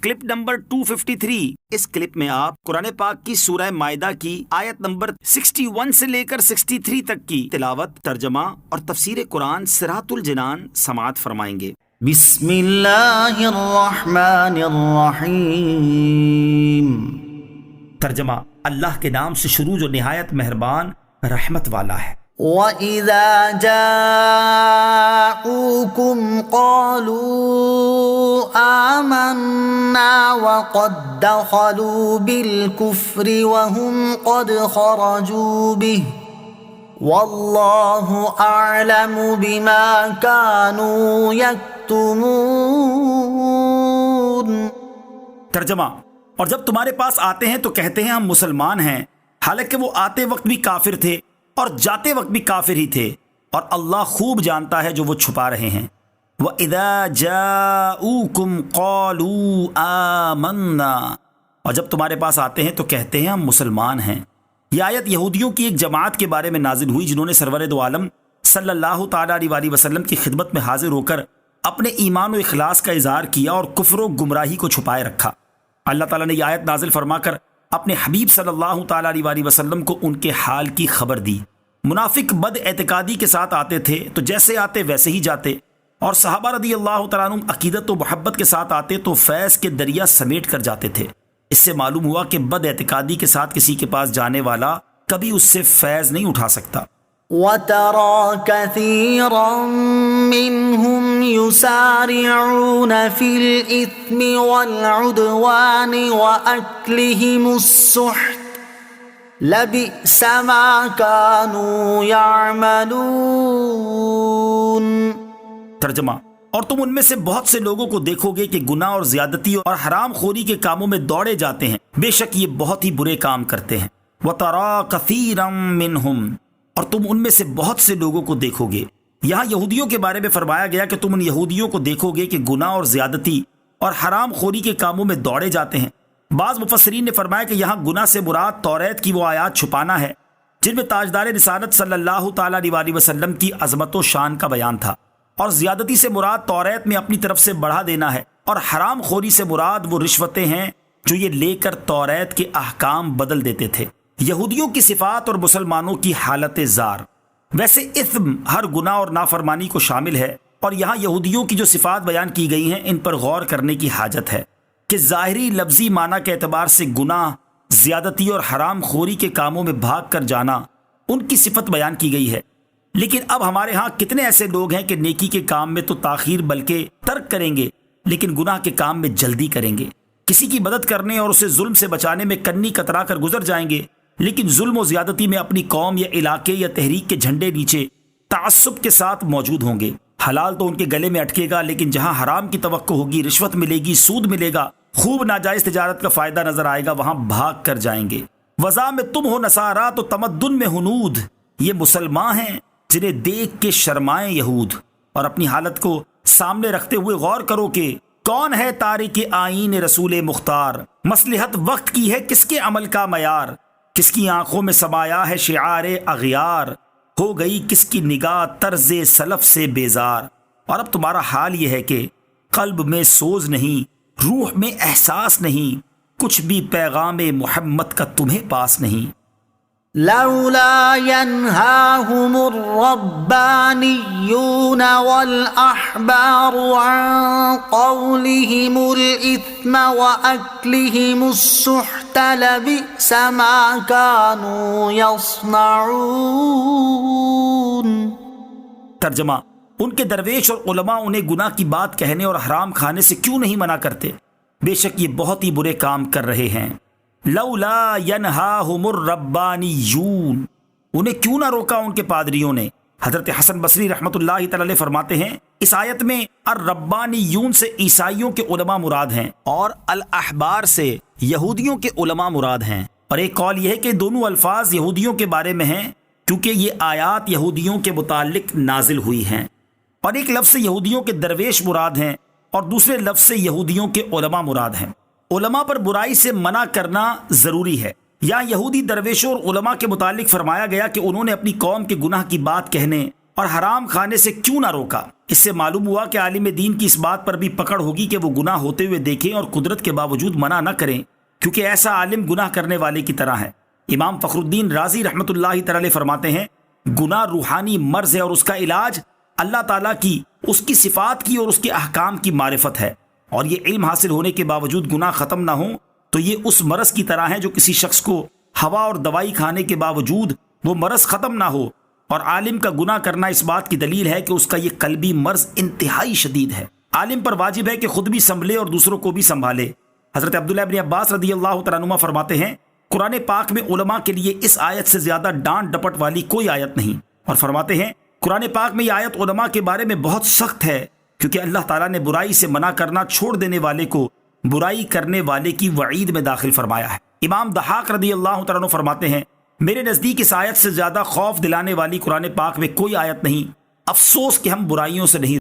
Clip number 253۔ اس clip میں آپ قرآن پاک کی سورہ مائدہ کی آیت نمبر 61 سے لے کر 63 تک کی تلاوت، ترجمہ اور تفسیر قرآن صراط الجنان سماعت فرمائیں گے۔ بسم اللہ الرحمن الرحیم۔ ترجمہ: اللہ کے نام سے شروع جو نہایت مہربان رحمت والا ہے۔ وَإِذَا جَاءُوكُمْ قَالُوا آمَنَّا وَقَدْ دَخَلُوا بِالْكُفْرِ وَهُمْ قَدْ خَرَجُوا بِهِ وَاللَّهُ أَعْلَمُ بِمَا كَانُوا يَكْتُمُونَ۔ ترجمہ: اور جب تمہارے پاس آتے ہیں تو کہتے ہیں ہم مسلمان ہیں، حالانکہ وہ آتے وقت بھی کافر تھے اور جاتے وقت بھی کافر ہی تھے، اور اللہ خوب جانتا ہے جو وہ چھپا رہے ہیں۔ وَإِذَا جَاءُوكُمْ قَالُوا آمَنَّا، اور جب تمہارے پاس آتے ہیں تو کہتے ہیں ہم مسلمان ہیں۔ یہ آیت یہودیوں کی ایک جماعت کے بارے میں نازل ہوئی جنہوں نے سرور دو عالم صلی اللہ تعالیٰ علیہ وسلم کی خدمت میں حاضر ہو کر اپنے ایمان و اخلاص کا اظہار کیا اور کفر و گمراہی کو چھپائے رکھا۔ اللہ تعالیٰ نے یہ آیت نازل فرما کر اپنے حبیب صلی اللہ تعالیٰ علیہ وسلم کو ان کے حال کی خبر دی۔ منافق بد اعتقادی کے ساتھ آتے تھے تو جیسے آتے ویسے ہی جاتے، اور صحابہ رضی اللہ تعالیٰ عنہم عقیدت و محبت کے ساتھ آتے تو فیض کے دریا سمیٹ کر جاتے تھے۔ اس سے معلوم ہوا کہ بد اعتقادی کے ساتھ کسی کے پاس جانے والا کبھی اس سے فیض نہیں اٹھا سکتا۔ وَتَرَى كَثِيرًا مِّنْهُمْ يُسَارِعُونَ فِي الْإِثْمِ وَالْعُدْوَانِ وَأَكْلِهِمُ السُّحْتَ لَبِئْسَ مَا كَانُوا يَعْمَلُونَ۔ ترجمہ: اور تم ان میں سے بہت سے لوگوں کو دیکھو گے کہ گناہ اور زیادتی اور حرام خوری کے کاموں میں دوڑے جاتے ہیں، بے شک یہ بہت ہی برے کام کرتے ہیں۔ وَتَرَى كَثِيرًا مِّنْهُمْ، اور تم ان میں سے بہت سے لوگوں کو دیکھو گے۔ یہاں یہودیوں کے بارے میں فرمایا گیا کہ تم ان یہودیوں کو دیکھو گے کہ گناہ اور زیادتی اور حرام خوری کے کاموں میں دوڑے جاتے ہیں۔ بعض مفسرین نے فرمایا کہ یہاں گناہ سے مراد توریت کی وہ آیات چھپانا ہے جن میں تاجدار رسالت صلی اللہ تعالیٰ علیہ وسلم کی عظمت و شان کا بیان تھا، اور زیادتی سے مراد توریت میں اپنی طرف سے بڑھا دینا ہے، اور حرام خوری سے مراد وہ رشوتیں ہیں جو یہ لے کر توریت کے احکام بدل دیتے تھے۔ یہودیوں کی صفات اور مسلمانوں کی حالت زار۔ ویسے اثم ہر گناہ اور نافرمانی کو شامل ہے، اور یہاں یہودیوں کی جو صفات بیان کی گئی ہیں ان پر غور کرنے کی حاجت ہے کہ ظاہری لفظی معنی کے اعتبار سے گناہ، زیادتی اور حرام خوری کے کاموں میں بھاگ کر جانا ان کی صفت بیان کی گئی ہے، لیکن اب ہمارے ہاں کتنے ایسے لوگ ہیں کہ نیکی کے کام میں تو تاخیر بلکہ ترک کریں گے، لیکن گناہ کے کام میں جلدی کریں گے۔ کسی کی مدد کرنے اور اسے ظلم سے بچانے میں کنی کترا کر گزر جائیں گے، لیکن ظلم و زیادتی میں اپنی قوم یا علاقے یا تحریک کے جھنڈے نیچے تعصب کے ساتھ موجود ہوں گے۔ حلال تو ان کے گلے میں اٹکے گا، لیکن جہاں حرام کی توقع ہوگی، رشوت ملے گی، سود ملے گا، خوب ناجائز تجارت کا فائدہ نظر آئے گا، وہاں بھاگ کر جائیں گے۔ وضع میں تم ہو نصارا تو تمدن میں ہنود، یہ مسلمان ہیں جنہیں دیکھ کے شرمائیں یہود۔ اور اپنی حالت کو سامنے رکھتے ہوئے غور کرو کہ کون ہے تارک آئین رسول مختار، مصلحت وقت کی ہے کس کے عمل کا معیار، کس کی آنکھوں میں سمایا ہے شعار اغیار، ہو گئی کس کی نگاہ طرز سلف سے بیزار۔ اور اب تمہارا حال یہ ہے کہ قلب میں سوز نہیں، روح میں احساس نہیں، کچھ بھی پیغام محمد کا تمہیں پاس نہیں۔ لولا ينهاهم الربانيون والأحبار عن قولهم الإثم وأكلهم السحت لبئس ما كانوا يصنعون۔ ترجمہ: ان کے درویش اور علماء انہیں گناہ کی بات کہنے اور حرام کھانے سے کیوں نہیں منع کرتے؟ بے شک یہ بہت ہی برے کام کر رہے ہیں۔ لولا ینہاہم الربانیون، انہیں کیوں نہ روکا ان کے پادریوں نے؟ حضرت حسن بصری رحمۃ اللہ تعالی علیہ فرماتے ہیں اس آیت میں الربانیون سے عیسائیوں کے علماء مراد ہیں، اور الاحبار سے یہودیوں کے علماء مراد ہیں۔ اور ایک قول یہ ہے کہ دونوں الفاظ یہودیوں کے بارے میں ہیں کیونکہ یہ آیات یہودیوں کے متعلق نازل ہوئی ہیں، اور ایک لفظ سے یہودیوں کے درویش مراد ہیں اور دوسرے لفظ سے یہودیوں کے علماء مراد ہیں۔ علماء پر برائی سے منع کرنا ضروری ہے۔ یہاں یہودی درویشوں اور علماء کے متعلق فرمایا گیا کہ انہوں نے اپنی قوم کے گناہ کی بات کہنے اور حرام کھانے سے کیوں نہ روکا؟ اس سے معلوم ہوا کہ عالم دین کی اس بات پر بھی پکڑ ہوگی کہ وہ گناہ ہوتے ہوئے دیکھیں اور قدرت کے باوجود منع نہ کریں، کیونکہ ایسا عالم گناہ کرنے والے کی طرح ہے۔ امام فخر الدین رازی رحمۃ اللہ تعالی فرماتے ہیں، گناہ روحانی مرض ہے اور اس کا علاج اللہ تعالیٰ کی، اس کی صفات کی اور اس کے احکام کی معرفت ہے، اور یہ علم حاصل ہونے کے باوجود گناہ ختم نہ ہو تو یہ اس مرض کی طرح ہے جو کسی شخص کو ہوا اور دوائی کھانے کے باوجود وہ مرض ختم نہ ہو، اور عالم کا گناہ کرنا اس بات کی دلیل ہے کہ اس کا یہ قلبی مرض انتہائی شدید ہے۔ عالم پر واجب ہے کہ خود بھی سنبھلے اور دوسروں کو بھی سنبھالے۔ حضرت عبداللہ ابن عباس رضی اللہ تعالیٰ عنہما فرماتے ہیں، قرآن پاک میں علماء کے لیے اس آیت سے زیادہ ڈانٹ ڈپٹ والی کوئی آیت نہیں، اور فرماتے ہیں قرآن پاک میں یہ آیت علماء کے بارے میں بہت سخت ہے، کیونکہ اللہ تعالیٰ نے برائی سے منع کرنا چھوڑ دینے والے کو برائی کرنے والے کی وعید میں داخل فرمایا ہے۔ امام ضحاک رضی اللہ تعالیٰ عنہ فرماتے ہیں، میرے نزدیک اس آیت سے زیادہ خوف دلانے والی قرآن پاک میں کوئی آیت نہیں، افسوس کہ ہم برائیوں سے نہیں